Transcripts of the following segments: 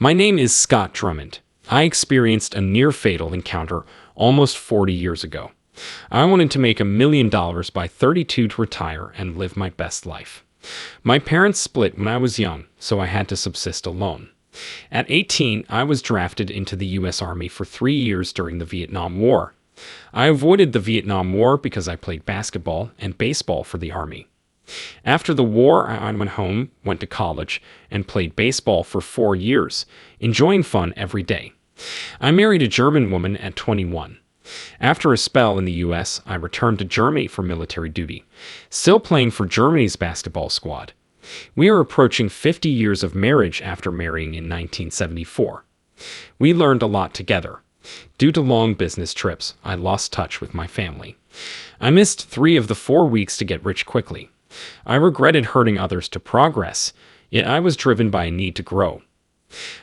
My name is Scott Drummond. I experienced a near-fatal encounter almost 40 years ago. I wanted to make $1 million by 32 to retire and live my best life. My parents split when I was young, so I had to subsist alone. At 18, I was drafted into the U.S. Army for 3 years during the Vietnam War. I avoided the Vietnam War because I played basketball and baseball for the Army. After the war, I went home, went to college, and played baseball for 4 years, enjoying fun every day. I married a German woman at 21. After a spell in the U.S., I returned to Germany for military duty, still playing for Germany's basketball squad. We are approaching 50 years of marriage after marrying in 1974. We learned a lot together. Due to long business trips, I lost touch with my family. I missed 3 of the 4 weeks to get rich quickly. I regretted hurting others to progress, yet I was driven by a need to grow.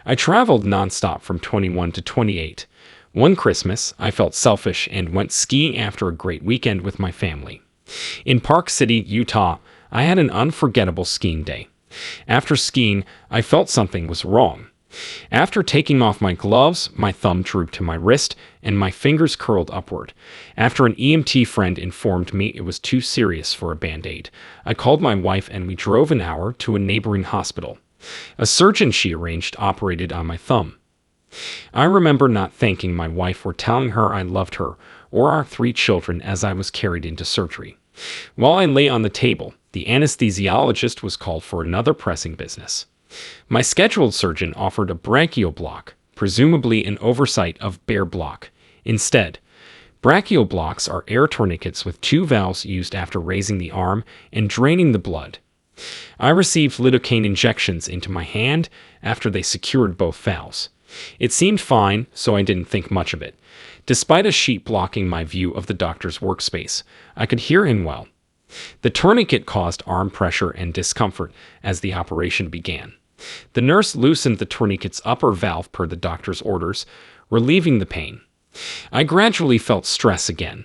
I traveled nonstop from 21 to 28. One Christmas, I felt selfish and went skiing after a great weekend with my family. In Park City, Utah, I had an unforgettable skiing day. After skiing, I felt something was wrong. After taking off my gloves, my thumb drooped to my wrist and my fingers curled upward. After an EMT friend informed me it was too serious for a Band-Aid, I called my wife and we drove an hour to a neighboring hospital. A surgeon she arranged operated on my thumb. I remember not thanking my wife or telling her I loved her or our 3 children as I was carried into surgery. While I lay on the table, the anesthesiologist was called for another pressing business. My scheduled surgeon offered a brachial block, presumably an oversight of Bear block. Instead, brachial blocks are air tourniquets with 2 valves used after raising the arm and draining the blood. I received lidocaine injections into my hand after they secured both valves. It seemed fine, so I didn't think much of it. Despite a sheet blocking my view of the doctor's workspace, I could hear him well. The tourniquet caused arm pressure and discomfort as the operation began. The nurse loosened the tourniquet's upper valve per the doctor's orders, relieving the pain. I gradually felt stress again.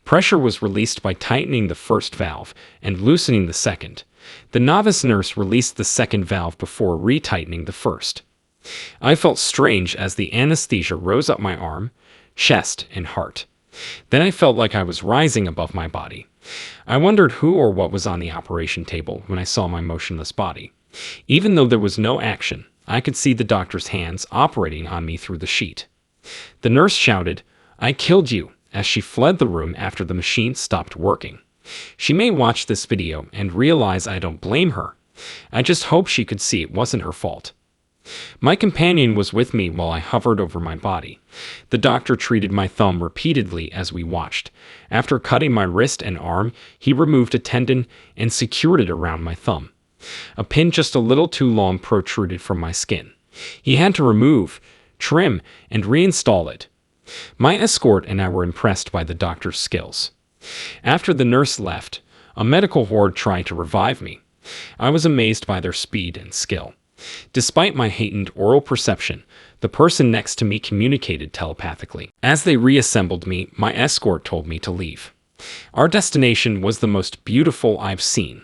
Pressure was released by tightening the first valve and loosening the second. The novice nurse released the second valve before retightening the first. I felt strange as the anesthesia rose up my arm, chest, and heart. Then I felt like I was rising above my body. I wondered who or what was on the operation table when I saw my motionless body. Even though there was no action, I could see the doctor's hands operating on me through the sheet. The nurse shouted, "I killed you," as she fled the room after the machine stopped working. She may watch this video and realize I don't blame her. I just hope she could see it wasn't her fault. My companion was with me while I hovered over my body. The doctor treated my thumb repeatedly as we watched. After cutting my wrist and arm, he removed a tendon and secured it around my thumb. A pin just a little too long protruded from my skin. He had to remove, trim, and reinstall it. My escort and I were impressed by the doctor's skills. After the nurse left, a medical ward tried to revive me. I was amazed by their speed and skill. Despite my heightened oral perception, the person next to me communicated telepathically. As they reassembled me, my escort told me to leave. Our destination was the most beautiful I've seen.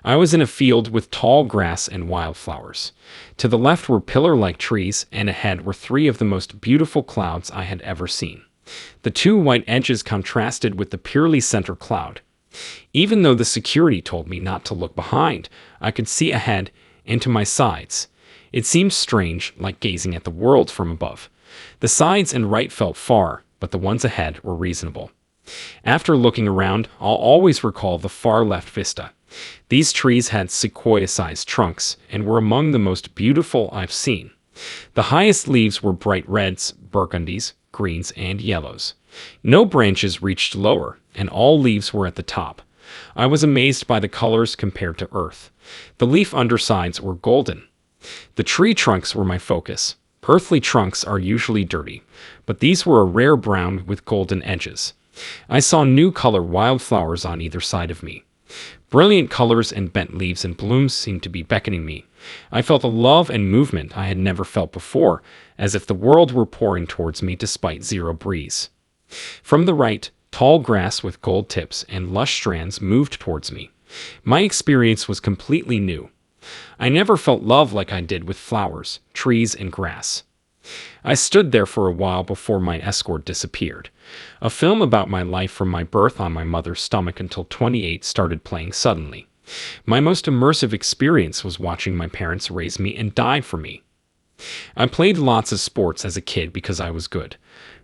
I was in a field with tall grass and wildflowers. To the left were pillar-like trees, and ahead were 3 of the most beautiful clouds I had ever seen. The 2 white edges contrasted with the purely center cloud. Even though the security told me not to look behind, I could see ahead and to my sides. It seemed strange, like gazing at the world from above. The sides and right felt far, but the ones ahead were reasonable. After looking around, I'll always recall the far left vista. These trees had sequoia-sized trunks and were among the most beautiful I've seen. The highest leaves were bright reds, burgundies, greens, and yellows. No branches reached lower, and all leaves were at the top. I was amazed by the colors compared to Earth. The leaf undersides were golden. The tree trunks were my focus. Earthly trunks are usually dirty, but these were a rare brown with golden edges. I saw new color wildflowers on either side of me. Brilliant colors and bent leaves and blooms seemed to be beckoning me. I felt a love and movement I had never felt before, as if the world were pouring towards me despite zero breeze. From the right, tall grass with gold tips and lush strands moved towards me. My experience was completely new. I never felt love like I did with flowers, trees, and grass. I stood there for a while before my escort disappeared. A film about my life from my birth on my mother's stomach until 28 started playing suddenly. My most immersive experience was watching my parents raise me and die for me. I played lots of sports as a kid because I was good.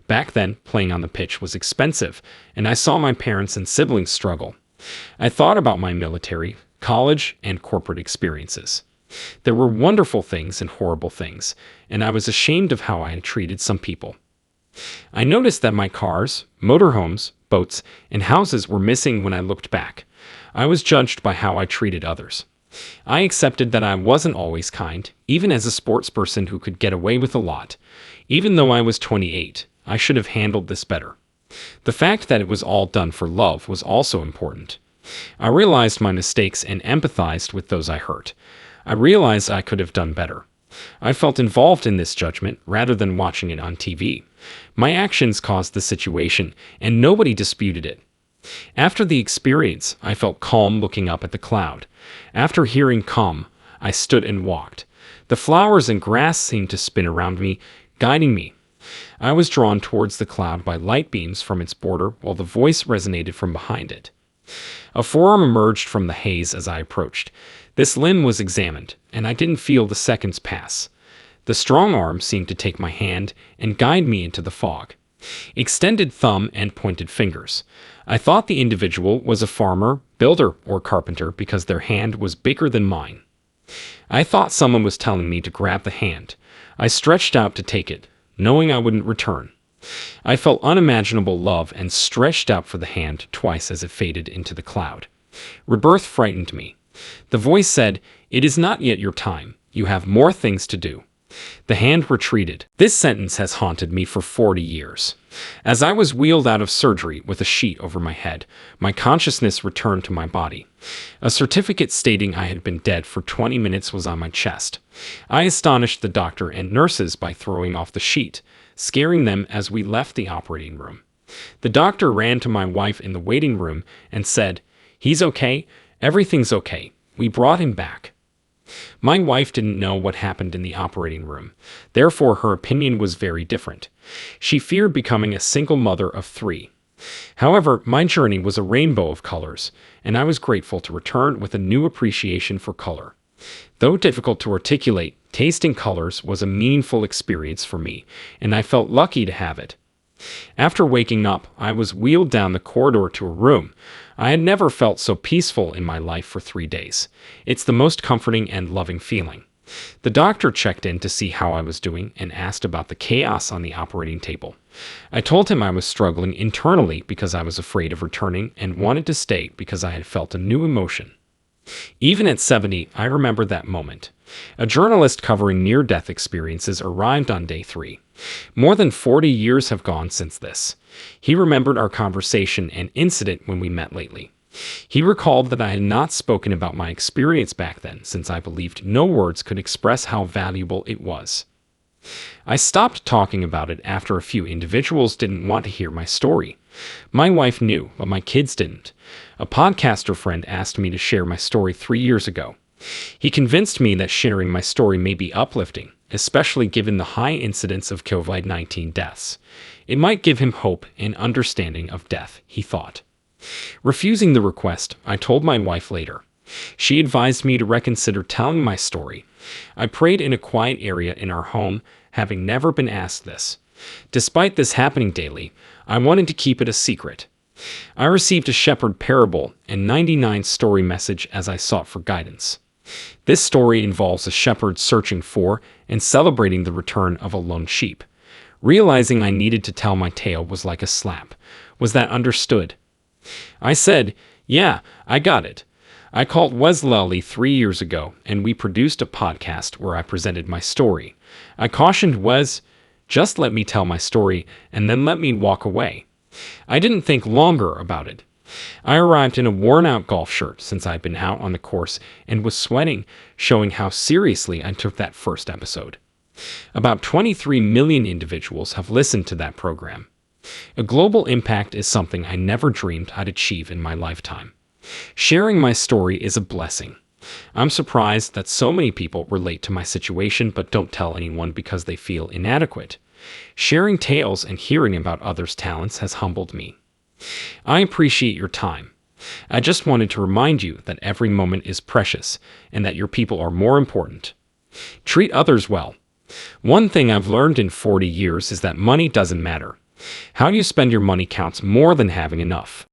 Back then, playing on the pitch was expensive, and I saw my parents and siblings struggle. I thought about my military, college, and corporate experiences. There were wonderful things and horrible things, and I was ashamed of how I had treated some people. I noticed that my cars, motorhomes, boats, and houses were missing when I looked back. I was judged by how I treated others. I accepted that I wasn't always kind, even as a sportsperson who could get away with a lot. Even though I was 28, I should have handled this better. The fact that it was all done for love was also important. I realized my mistakes and empathized with those I hurt. I realized I could have done better. I felt involved in this judgment rather than watching it on TV. My actions caused the situation, and nobody disputed it. After the experience, I felt calm looking up at the cloud. After hearing calm, I stood and walked. The flowers and grass seemed to spin around me, guiding me. I was drawn towards the cloud by light beams from its border while the voice resonated from behind it. A forearm emerged from the haze as I approached. This limb was examined, and I didn't feel the seconds pass. The strong arm seemed to take my hand and guide me into the fog. Extended thumb and pointed fingers. I thought the individual was a farmer, builder, or carpenter because their hand was bigger than mine. I thought someone was telling me to grab the hand. I stretched out to take it, knowing I wouldn't return. I felt unimaginable love and stretched out for the hand twice as it faded into the cloud. Rebirth frightened me. The voice said, "It is not yet your time. You have more things to do." The hand retreated. This sentence has haunted me for 40 years. As I was wheeled out of surgery with a sheet over my head, my consciousness returned to my body. A certificate stating I had been dead for 20 minutes was on my chest. I astonished the doctor and nurses by throwing off the sheet, scaring them as we left the operating room. The doctor ran to my wife in the waiting room and said, "He's okay. Everything's okay. We brought him back." My wife didn't know what happened in the operating room. Therefore, her opinion was very different. She feared becoming a single mother of 3. However, my journey was a rainbow of colors, and I was grateful to return with a new appreciation for color. Though difficult to articulate, tasting colors was a meaningful experience for me, and I felt lucky to have it. After waking up, I was wheeled down the corridor to a room. I had never felt so peaceful in my life for 3 days. It's the most comforting and loving feeling. The doctor checked in to see how I was doing and asked about the chaos on the operating table. I told him I was struggling internally because I was afraid of returning and wanted to stay because I had felt a new emotion. Even at 70, I remember that moment. A journalist covering near-death experiences arrived on day 3. More than 40 years have gone since this. He remembered our conversation and incident when we met lately. He recalled that I had not spoken about my experience back then since I believed no words could express how valuable it was. I stopped talking about it after a few individuals didn't want to hear my story. My wife knew, but my kids didn't. A podcaster friend asked me to share my story 3 years ago. He convinced me that sharing my story may be uplifting, especially given the high incidence of COVID-19 deaths. It might give him hope and understanding of death, he thought. Refusing the request, I told my wife later. She advised me to reconsider telling my story. I prayed in a quiet area in our home, having never been asked this. Despite this happening daily, I wanted to keep it a secret. I received a shepherd parable and 99 story message as I sought for guidance. This story involves a shepherd searching for and celebrating the return of a lone sheep. Realizing I needed to tell my tale was like a slap. Was that understood? I said, "Yeah, I got it." I called Wes Lally 3 years ago, and we produced a podcast where I presented my story. I cautioned Wes, "Just let me tell my story, and then let me walk away." I didn't think longer about it. I arrived in a worn-out golf shirt since I'd been out on the course and was sweating, showing how seriously I took that first episode. About 23 million individuals have listened to that program. A global impact is something I never dreamed I'd achieve in my lifetime. Sharing my story is a blessing. I'm surprised that so many people relate to my situation but don't tell anyone because they feel inadequate. Sharing tales and hearing about others' talents has humbled me. I appreciate your time. I just wanted to remind you that every moment is precious and that your people are more important. Treat others well. One thing I've learned in 40 years is that money doesn't matter. How you spend your money counts more than having enough.